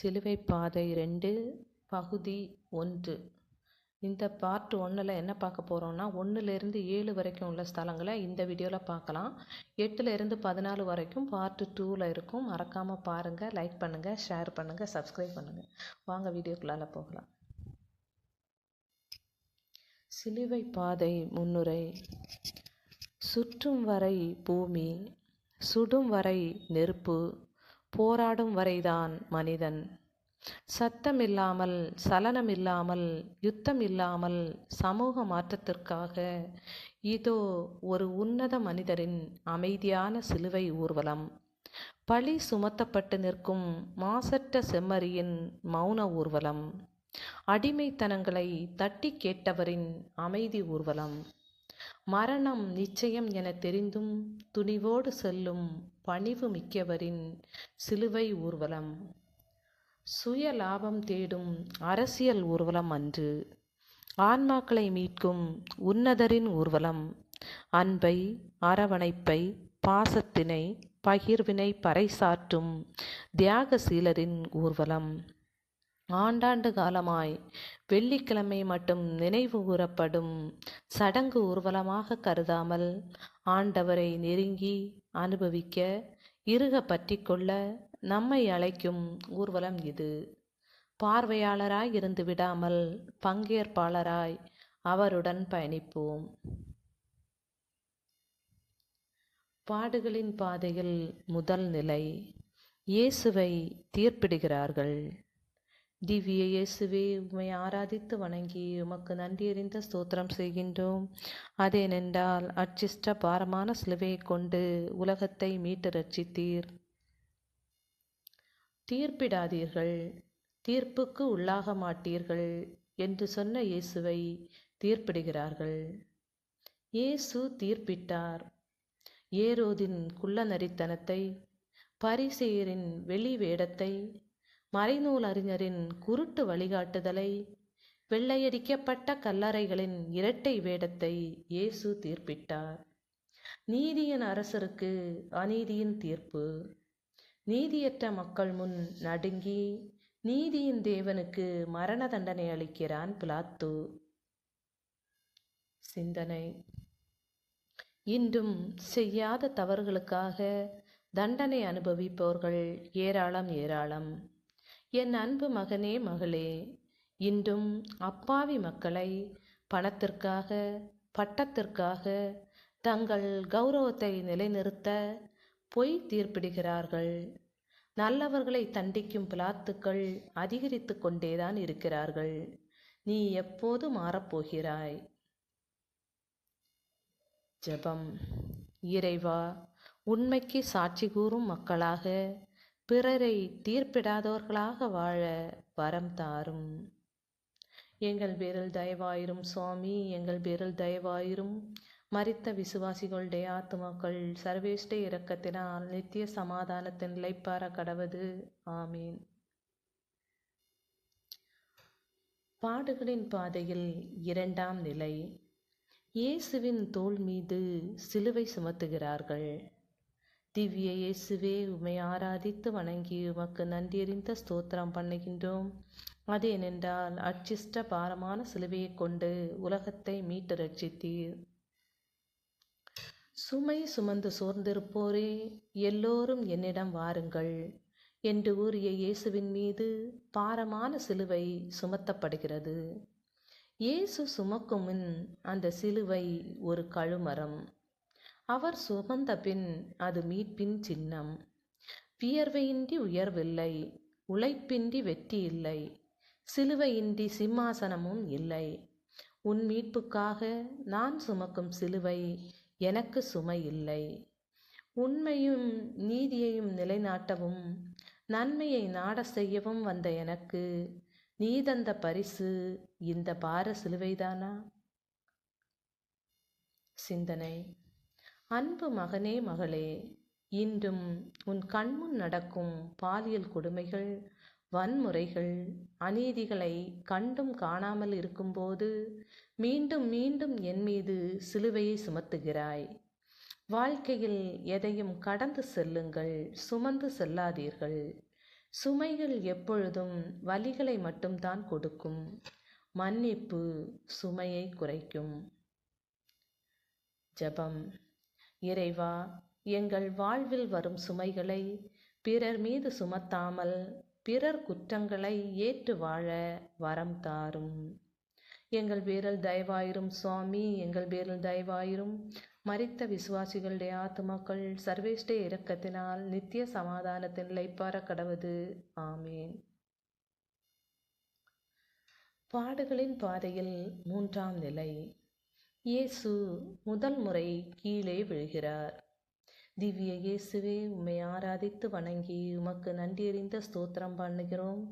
சிலுவை பாதை 2 பகுதி 1. இந்த பார்ட் 1ல் என்ன பார்க்க போகிறோம்னா 1லேருந்து 7 வரைக்கும் உள்ள ஸ்தலங்களை இந்த வீடியோவில் பார்க்கலாம். 8லேருந்து 14 வரைக்கும் பார்ட் 2ல் இருக்கும். மறக்காமல் பாருங்கள், லைக் பண்ணுங்கள், ஷேர் பண்ணுங்கள், சப்ஸ்கிரைப் பண்ணுங்கள். வாங்க வீடியோக்குள்ளால போகலாம். சிலுவை பாதை முன்னுரை. சுற்றும் வரை பூமி, சுடும் வரை நெருப்பு, போராடும் வரைதான் மனிதன். சத்தமில்லாமல், சலனமில்லாமல், யுத்தம் இல்லாமல் சமூக மாற்றத்திற்காக இதோ ஒரு உன்னத மனிதரின் அமைதியான சிலுவை ஊர்வலம். பழி சுமத்தப்பட்டு நிற்கும் மாசற்ற செம்மறியின் மௌன ஊர்வலம். அடிமைத்தனங்களை தட்டி கேட்டவரின் அமைதி ஊர்வலம். மரணம் நிச்சயம் என தெரிந்தும் துணிவோடு செல்லும் பணிவு மிக்கவரின் சிலுவை ஊர்வலம். சுய லாபம் தேடும் அரசியல் ஊர்வலம் அன்று. ஆன்மாக்களை மீட்கும் உன்னதரின் ஊர்வலம். அன்பை, அரவணைப்பை, பாசத்தினை, பகிர்வினை பறைசாற்றும் தியாகசீலரின் ஊர்வலம். ஆண்டாண்டு காலமாய் வெள்ளிக்கிழமை மட்டும் நினைவு கூறப்படும் சடங்கு ஊர்வலமாக கருதாமல் ஆண்டவரை நெருங்கி அனுபவிக்க, இறுக பற்றி கொள்ள நம்மை அழைக்கும் ஊர்வலம் இது. பார்வையாளராய் இருந்து விடாமல் பங்கேற்பாளராய் அவருடன் பயணிப்போம். பாடுகளின் பாதையில் முதல் நிலை. இயேசுவை தீர்ப்பிடுகிறார்கள். திவ்ய இயேசுவே, உம்மை ஆராதித்து வணங்கி உமக்கு நன்றியறிந்த ஸ்தோத்திரம் செய்கின்றோம். அதேனென்றால் அச்சிஷ்ட பாரமான சிலுவையை கொண்டு உலகத்தை மீட்டு ரட்சித்தீர். தீர்ப்பிடாதீர்கள், தீர்ப்புக்கு உள்ளாக மாட்டீர்கள் என்று சொன்ன இயேசுவை தீர்ப்பிடுகிறார்கள். இயேசு தீர்ப்பிட்டார். ஏரோதின் குள்ளநரித்தனத்தை, பரிசேயரின் வெளி வேடத்தை, மறைநூல் அறிஞரின் குருட்டு வழிகாட்டுதலை, வெள்ளையடிக்கப்பட்ட கல்லறைகளின் இரட்டை வேடத்தை இயேசு தீர்ப்பிட்டார். நீதியின் அரசருக்கு அநீதியின் தீர்ப்பு. நீதியற்ற மக்கள் முன் நடுங்கி நீதியின் தேவனுக்கு மரண தண்டனை அளிக்கிறான் பிலாத்து. சிந்தனை. இன்றும் செய்யாத தவறுகளுக்காக தண்டனை அனுபவிப்பவர்கள் ஏராளம் ஏராளம். என் அன்பு மகனே, மகளே, இன்றும் அப்பாவி மக்களை பணத்திற்காக, பட்டத்திற்காக, தங்கள் கௌரவத்தை நிலைநிறுத்த பொய் தீர்ப்பிடுகிறார்கள். நல்லவர்களை தண்டிக்கும் பிலாத்துக்கள் அதிகரித்து கொண்டேதான் இருக்கிறார்கள். நீ எப்போது மாறப்போகிறாய்? ஜெபம். இறைவா, உண்மைக்கு சாட்சி கூறும் மக்களாக, பிறரை தீர்ப்பிடாதவர்களாக வாழ வரம் தாரும். எங்கள் பேரில் தயவாயிரும் சுவாமி, எங்கள் பேரில் தயவாயிரும். மரித்த விசுவாசிகளுடைய ஆத்துமாக்கள் சர்வேஷ்ட இரக்கத்தினால் நித்திய சமாதானத்தின் நிலைப்பார கடவது. ஆமீன். பாடுகளின் பாதையில் இரண்டாம் நிலை. இயேசுவின் தோள் மீது சிலுவை சுமத்துகிறார்கள். திவ்ய இயேசுவே, உம்மை ஆராதித்து வணங்கி உமக்கு நன்றியறிந்த ஸ்தோத்திரம் பண்ணுகின்றோம். அதேனென்றால் அச்சிஷ்ட பாரமான சிலுவையை கொண்டு உலகத்தை மீட்டு ரட்சித்தீர். சுமை சுமந்து சோர்ந்திருப்போரே, எல்லோரும் என்னிடம் வாருங்கள் என்று கூறிய இயேசுவின் மீது பாரமான சிலுவை சுமத்தப்படுகிறது. இயேசு சுமக்கும் முன் அந்த சிலுவை ஒரு கழுமரம். அவர் சுமந்த பின் அது மீட்பின் சின்னம். வியர்வையின்றி உயர்வில்லை, உழைப்பின்றி வெற்றி இல்லை, சிலுவையின்றி சிம்மாசனமும் இல்லை. உன் மீட்புக்காக நான் சுமக்கும் சிலுவை எனக்கு சுமை இல்லை. உண்மையும் நீதியையும் நிலைநாட்டவும் நன்மையை நாட செய்யவும் வந்த எனக்கு நீ தந்த பரிசு இந்த பார சிலுவைதானா? சிந்தனை. அன்பு மகனே, மகளே, இன்றும் உன் கண்முன் நடக்கும் பாலியல் கொடுமைகள், வன்முறைகள், அநீதிகளை கண்டும் காணாமல் இருக்கும்போது மீண்டும் மீண்டும் என் மீது சிலுவையை சுமத்துகிறாய். வாழ்க்கையில் எதையும் கடந்து செல்லுங்கள், சுமந்து செல்லாதீர்கள். சுமைகள் எப்பொழுதும் வலிகளை மட்டும்தான் கொடுக்கும். மன்னிப்பு சுமையை குறைக்கும். ஜெபம். இறைவா, எங்கள் வாழ்வில் வரும் சுமைகளை பிறர் மீது சுமத்தாமல் பிறர் குற்றங்களை ஏற்று வாழ வரம் தாரும். எங்கள் பேரில் தயவாயிரும் சுவாமி, எங்கள் பேரில் தயவாயிரும். மரித்த விசுவாசிகளுடைய ஆத்துமாக்கள் சர்வேஷ்ட இரக்கத்தினால் நித்திய சமாதானத்தின் இளைப்பாற கடவது. ஆமேன். பாடுகளின் பாதையில் 3ஆம் நிலை. இயேசு முதல் முறை கீழே விழுகிறார். திவ்ய இயேசுவே, உம்மை ஆராதித்து வணங்கி உமக்கு நன்றியறிந்த ஸ்தோத்திரம் பண்ணுகிறோம்.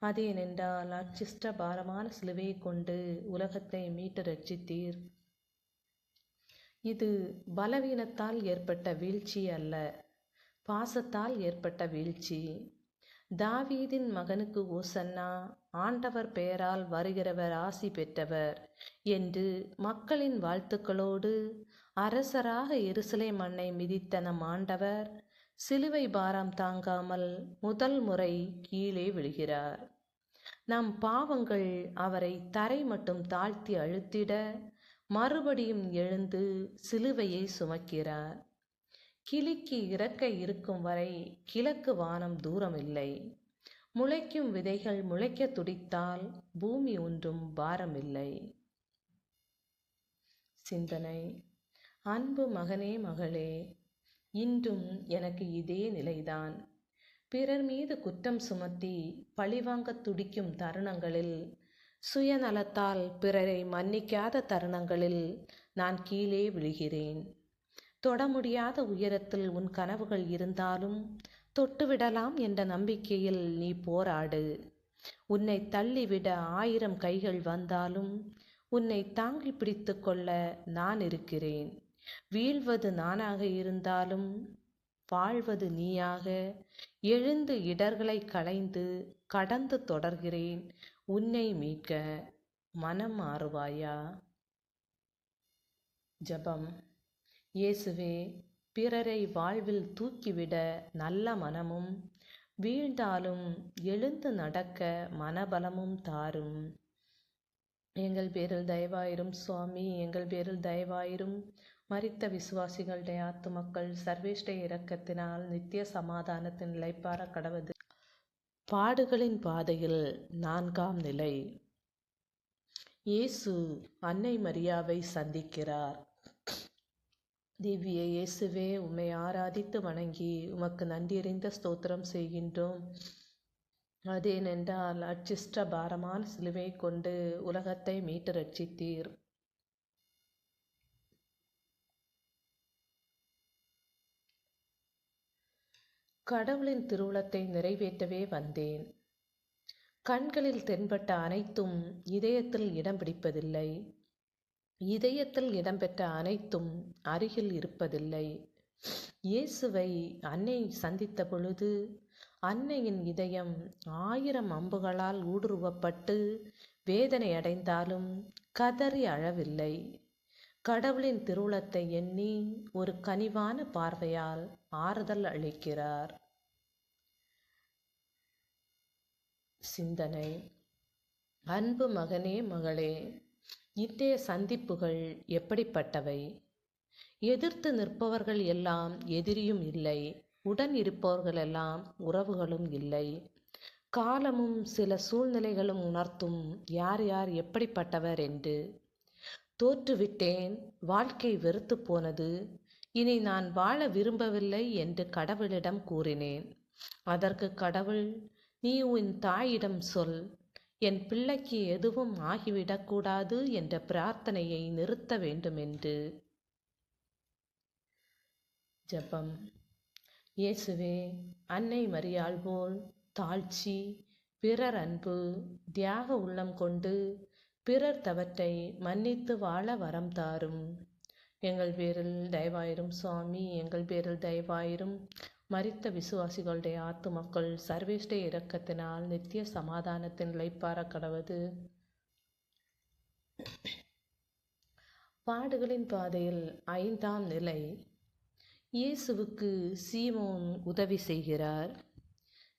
அதேனென்றால் அச்சிஷ்ட பாரமான சிலுவையை கொண்டு உலகத்தை மீட்டு ரட்சித்தீர். இது பலவீனத்தால் ஏற்பட்ட வீழ்ச்சி அல்ல, பாசத்தால் ஏற்பட்ட வீழ்ச்சி. தாவீதின் மகனுக்கு ஓசன்னா, ஆண்டவர் பெயரால் வருகிறவர் ஆசி பெற்றவர் என்று மக்களின் வாழ்த்துக்களோடு அரசராக எருசலேம் மண்ணை மிதித்த நம் ஆண்டவர் சிலுவை பாரம் தாங்காமல் முதல் முறை கீழே விழுகிறார். நம் பாவங்கள் அவரை தரை மட்டும் தாழ்த்தி அழுத்திட மறுபடியும் எழுந்து சிலுவையை சுமக்கிறார். கிளிக்கு இறக்கை இருக்கும் வரை கிழக்கு வானம் தூரமில்லை. முளைக்கும் விதைகள் முளைக்க துடித்தால் பூமி ஒன்றும் பாரமில்லை. சிந்தனை. அன்பு மகனே, மகளே, இன்றும் எனக்கு இதே நிலைதான். பிறர் மீது குற்றம் சுமத்தி பழிவாங்க துடிக்கும் தருணங்களில், சுயநலத்தால் பிறரை மன்னிக்காத தருணங்களில் நான் கீழே விழுகிறேன். தொட முடியாத உயரத்தில் உன் கனவுகள் இருந்தாலும் தொட்டுவிடலாம் என்ற நம்பிக்கையில் நீ போராடு. உன்னை தள்ளிவிட 1000 கைகள் வந்தாலும் உன்னை தாங்கி பிடித்து கொள்ள நான் இருக்கிறேன். வீழ்வது நானாக இருந்தாலும் வாழ்வது நீயாக. எழுந்து இடர்களை களைந்து கடந்து தொடர்கிறேன் உன்னை மீட்க. மனம் மாறுவாயா? ஜெபம். இயேசுவே, பிறரை வாழ்வில் தூக்கிவிட நல்ல மனமும் வீழ்ந்தாலும் எழுந்து நடக்க மனபலமும் தாரும். எங்கள் பேரில் தயவாயிரும் சுவாமி, எங்கள் பேரில் தயவாயிரும். மரித்த விசுவாசிகளுடைய ஆத்துமக்கள் சர்வேஷ்ட இரக்கத்தினால் நித்திய சமாதானத்தின் இளைப்பாற கடவது. பாடுகளின் பாதையில் 4ஆம் நிலை. இயேசு அன்னை மரியாவை சந்திக்கிறார். திவ்ய இயேசுவே, உம்மை ஆராதித்து வணங்கி உமக்கு நன்றியறிந்த ஸ்தோத்திரம் செய்கின்றோம். அதேனென்றால் அச்சிஷ்ட பாரமான சிலுவை கொண்டு உலகத்தை மீட்டு ரட்சித்தீர். கடவுளின் திருவுளத்தை நிறைவேற்றவே வந்தேன். கண்களில் தென்பட்ட அனைத்தும் இதயத்தில் இடம் பிடிப்பதில்லை. இதயத்தில் இடம்பெற்ற அனைத்தும் அருகில் இருப்பதில்லை. இயேசுவை அன்னை சந்தித்த பொழுது அன்னையின் இதயம் 1000 அம்புகளால் ஊடுருவப்பட்டு வேதனை அடைந்தாலும் கதறி அழவில்லை. கடவுளின் திருவுளத்தை எண்ணி ஒரு கனிவான பார்வையால் ஆறுதல் அளிக்கிறார். சிந்தனை. அன்பு மகனே, மகளே, இன்றைய சந்திப்புகள் எப்படிப்பட்டவை? எதிர்த்து நிற்பவர்கள் எல்லாம் எதிரியும் இல்லை, உடன் இருப்பவர்கள் எல்லாம் உறவுகளும் இல்லை. காலமும் சில சூழ்நிலைகளும் உணர்த்தும் யார் யார் எப்படிப்பட்டவர் என்று. தோற்றுவிட்டேன், வாழ்க்கை வெறுத்து போனது, இனி நான் வாழ விரும்பவில்லை என்று கடவுளிடம் கூறினேன். அதற்கு கடவுள், நீ உன் தாயிடம் சொல், என் பிள்ளைக்கு எதுவும் ஆகிவிடக்கூடாது என்ற பிரார்த்தனையை நிறுத்த வேண்டும் என்று. ஜெபம். இயேசுவே, அன்னை மரியாள் போல் தாழ்ச்சி, பிறர் அன்பு, தியாக உள்ளம் கொண்டு பிறர் தவற்றை மன்னித்து வாழ வரம் தாரும். எங்கள் பேரில் தயவாயிரும் சுவாமி, எங்கள் பேரில் தயவாயிரும். மரித்த விசுவாசிகளுடைய ஆத்துமக்கள் சர்வேஷ்ட இரக்கத்தினால் நித்திய சமாதானத்தின் இளைப்பாற கடவது. பாடுகளின் பாதையில் 5ஆம் நிலை. இயேசுவுக்கு சீமோன் உதவி செய்கிறார்.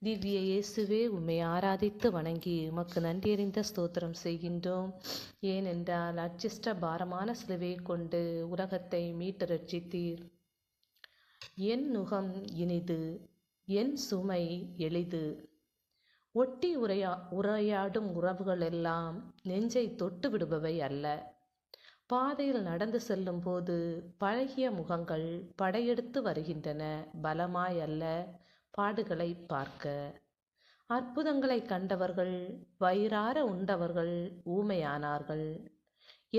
திவ்ய இயேசுவே, உம்மை ஆராதித்து வணங்கி உமக்கு நன்றியறிந்த ஸ்தோத்திரம் செய்கின்றோம். ஏனென்றால் அச்சிஷ்ட பாரமான சிலுவையை கொண்டு உலகத்தை மீட்டு ரட்சித்தீர். என் நுகம் இனிது, என் சுமை எளிது. ஒட்டி உரையாடும் உறவுகள் எல்லாம் நெஞ்சை தொட்டு விடுபவை அல்ல. பாதையில் நடந்து செல்லும் போது பழகிய முகங்கள் படையெடுத்து வருகின்றன, பலமாய் அல்ல, பாடுகளை பார்க்க. அற்புதங்களை கண்டவர்கள், வயிறார உண்டவர்கள் ஊமையானார்கள்.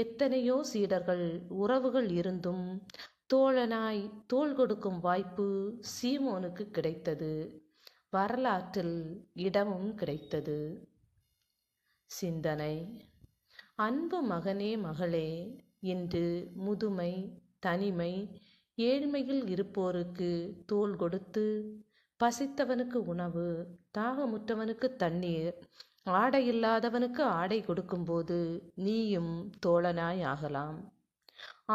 எத்தனையோ சீடர்கள் உறவுகள் இருந்தும் தோழனாய் தோள் கொடுக்கும் வாய்ப்பு சீமோனுக்கு கிடைத்தது. வரலாற்றில் இடமும் கிடைத்தது. சிந்தனை. அன்பு மகனே மகளே, இன்று முதுமை, தனிமை, ஏழ்மையில் இருப்போருக்கு தோள் கொடுத்து, பசித்தவனுக்கு உணவு, தாகமுற்றவனுக்கு தண்ணீர், ஆடையில்லாதவனுக்கு ஆடை கொடுக்கும்போது நீயும் தோழனாய் ஆகலாம்.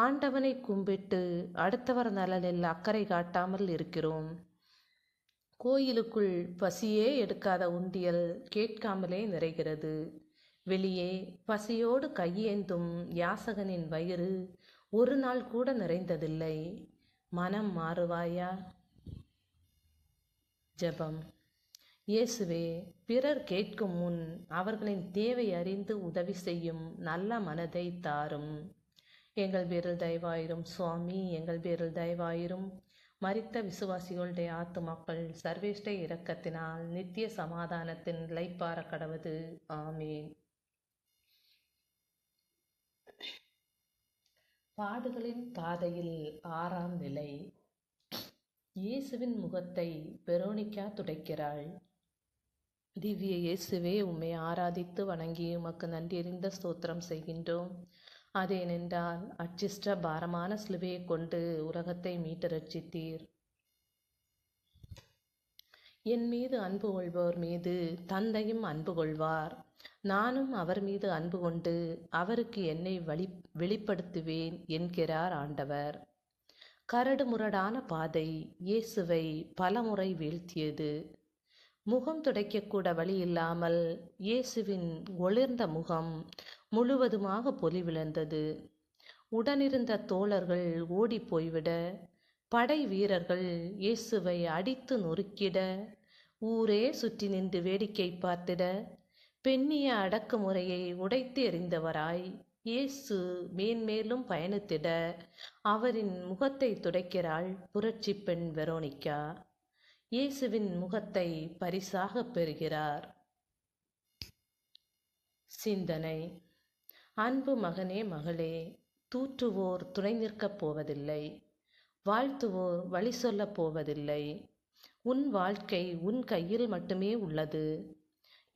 ஆண்டவனை கும்பிட்டு அடுத்தவர் நலனில் அக்கறை காட்டாமல் இருக்கிறோம். கோயிலுக்குள் பசியே எடுக்காத உண்டியல் கேட்காமலே நிறைகிறது. வெளியே பசியோடு கையேந்தும் யாசகனின் வயிறு ஒரு நாள் கூட நிறைந்ததில்லை. மனம் மாறுவாயா? ஜெபம். இயேசுவே, பிறர் கேட்கும் முன் அவர்களின் தேவை அறிந்து உதவி செய்யும் நல்ல மனதை தாரும். எங்கள் பேரில் தயவாயிரும் சுவாமி, எங்கள் பேரில் தயவாயிரும். மரித்த விசுவாசிகளுடைய ஆத்துமாக்கள் சர்வேஷ்ட இரக்கத்தினால் நித்திய சமாதானத்தின் இளைப்பாற கடவது. ஆமீன். பாடுகளின் பாதையில் 6ஆம் நிலை. இயேசுவின் முகத்தை வெரோனிகா துடைக்கிறாள். திவ்ய இயேசுவே, உம்மை ஆராதித்து வணங்கி உமக்கு நன்றியறிந்த ஸ்தோத்திரம் செய்கின்றோம். அதேனென்றால் அச்சிஷ்ட பாரமான சிலுவையை கொண்டு உலகத்தை மீட்டு ரட்சித்தீர். என் மீது அன்பு கொள்வோர் மீது தந்தையும் அன்பு கொள்வார். நானும் அவர் மீது அன்பு கொண்டு அவருக்கு என்னை வெளிப்படுத்துவேன் என்கிறார் ஆண்டவர். கரடு முரடான பாதை இயேசுவை பலமுறை வீழ்த்தியது. முகம் துடைக்கக்கூட வழி இல்லாமல் இயேசுவின் ஒளிர்ந்த முகம் முழுவதுமாக பொலிவிழந்தது. உடனிருந்த தோழர்கள் ஓடி போய்விட, படை வீரர்கள் இயேசுவை அடித்து நொறுக்கிட, ஊரே சுற்றி நின்று வேடிக்கை பார்த்திட, பெண்ணிய அடக்குமுறையை உடைத்து எறிந்தவராய் இயேசு மேன்மேலும் பயணித்திட அவரின் முகத்தை துடைக்கிறாள் புரட்சி பெண் வெரோனிகா. இயேசுவின் முகத்தை பரிசாக பெறுகிறார். சிந்தனை. அன்பு மகனே மகளே, தூற்றுவோர் துணை நிற்கப் போவதில்லை, வாழ்த்துவோர் வழி சொல்லப் போவதில்லை. உன் வாழ்க்கை உன் கையில் மட்டுமே உள்ளது.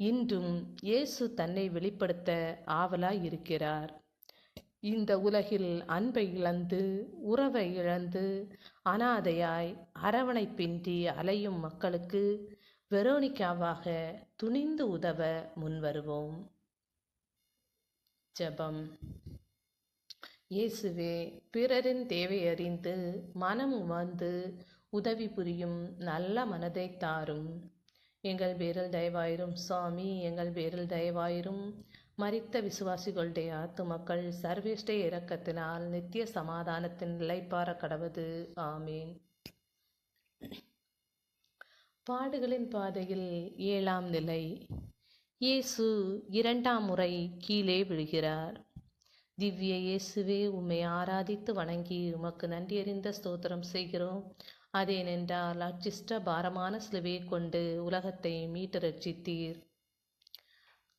இன்றும் இயேசு தன்னை வெளிப்படுத்த ஆவலாய் இருக்கிறார். இந்த உலகில் அன்பை இழந்து, உறவை இழந்து, அனாதையாய் அரவணைப்பின்றி அலையும் மக்களுக்கு வெரோனிகாவாக துணிந்து உதவ முன்வருவோம். ஜெபம். இயேசுவே, பிறரின் தேவை அறிந்து மனம் உவந்து உதவி புரியும் நல்ல மனதை தாரும். எங்கள் பேரில் தயவாயிரும் சுவாமி, எங்கள் பேரில் தயவாயிரும். மரித்த விசுவாசிகளுடைய ஆத்துமக்கள் சர்வேஷ்ட இரக்கத்தினால் நித்திய சமாதானத்தின் இளைப்பாற கடவது. ஆமீன். பாடுகளின் பாதையில் 7ஆம் நிலை. இயேசு 2ஆம் முறை கீழே விழுகிறார். திவ்ய இயேசுவே, உம்மை ஆராதித்து வணங்கி உமக்கு நன்றியறிந்த ஸ்தோத்திரம் செய்கிறோம். அதேனென்றால் அச்சிஷ்ட பாரமான சிலுவையை கொண்டு உலகத்தை மீட்டு ரட்சித்தீர்.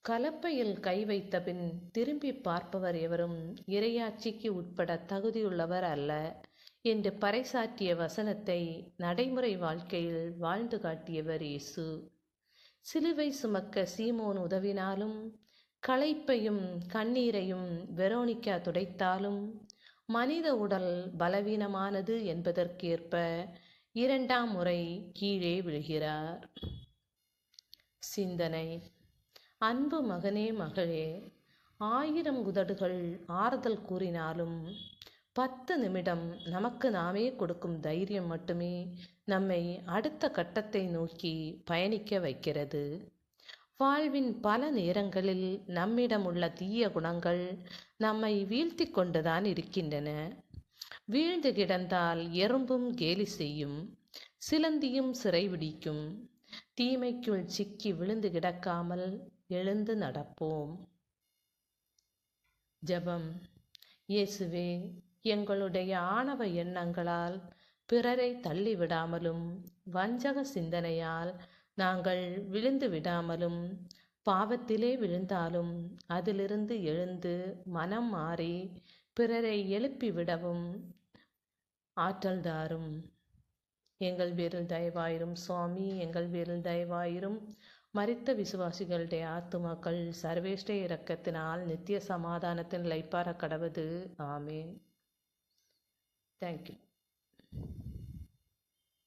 கலப்பையில் கை வைத்த பின் திரும்பி பார்ப்பவர் எவரும் இறையாட்சிக்கு உட்பட தகுதியுள்ளவர் அல்ல என்று பறைசாற்றிய வசனத்தை நடைமுறை வாழ்க்கையில் வாழ்ந்து காட்டியவர் இயேசு. சிலுவை சுமக்க சீமோன் உதவினாலும், களைப்பையும் கண்ணீரையும் வெரோனிகா துடைத்தாலும், மனித உடல் பலவீனமானது என்பதற்கேற்ப 2ஆம் முறை கீழே விழுகிறார். சிந்தனை. அன்பு மகனே மகளே, 1000 உதடுகள் ஆறுதல் கூறினாலும் 10 நிமிடம் நமக்கு நாமே கொடுக்கும் தைரியம் மட்டுமே நம்மை அடுத்த கட்டத்தை நோக்கி பயணிக்க வைக்கிறது. வாழ்வின் பல நேரங்களில் நம்மிடம் உள்ள தீய குணங்கள் நம்மை வீழ்த்தி கொண்டுதான் இருக்கின்றன. வீழ்ந்து கிடந்தால் எறும்பும் கேலி செய்யும், சிலந்தியும் சிறைபிடிக்கும். தீமைக்குள் சிக்கி விழுந்து கிடக்காமல் எழுந்து நடப்போம். ஜெபம். இயேசுவே, எங்களுடைய ஆணவ எண்ணங்களால் பிறரை தள்ளிவிடாமலும் வஞ்சக சிந்தனையால் நாங்கள் விழுந்து விடாமலும் பாவத்திலே விழுந்தாலும் அதிலிருந்து எழுந்து மனம் மாறி பிறரை எழுப்பிவிடவும் ஆற்றல் தாரும். எங்கள் பேரில் தயவாயிரும் சுவாமி, எங்கள் பேரில் தயவாயிரும். மரித்த விசுவாசிகளுடைய ஆத்துமாக்கள் சர்வேஷ்ட இரக்கத்தினால் நித்திய சமாதானத்தின் லைப்பார கடவுது. ஆமேன். தேங்க்யூ.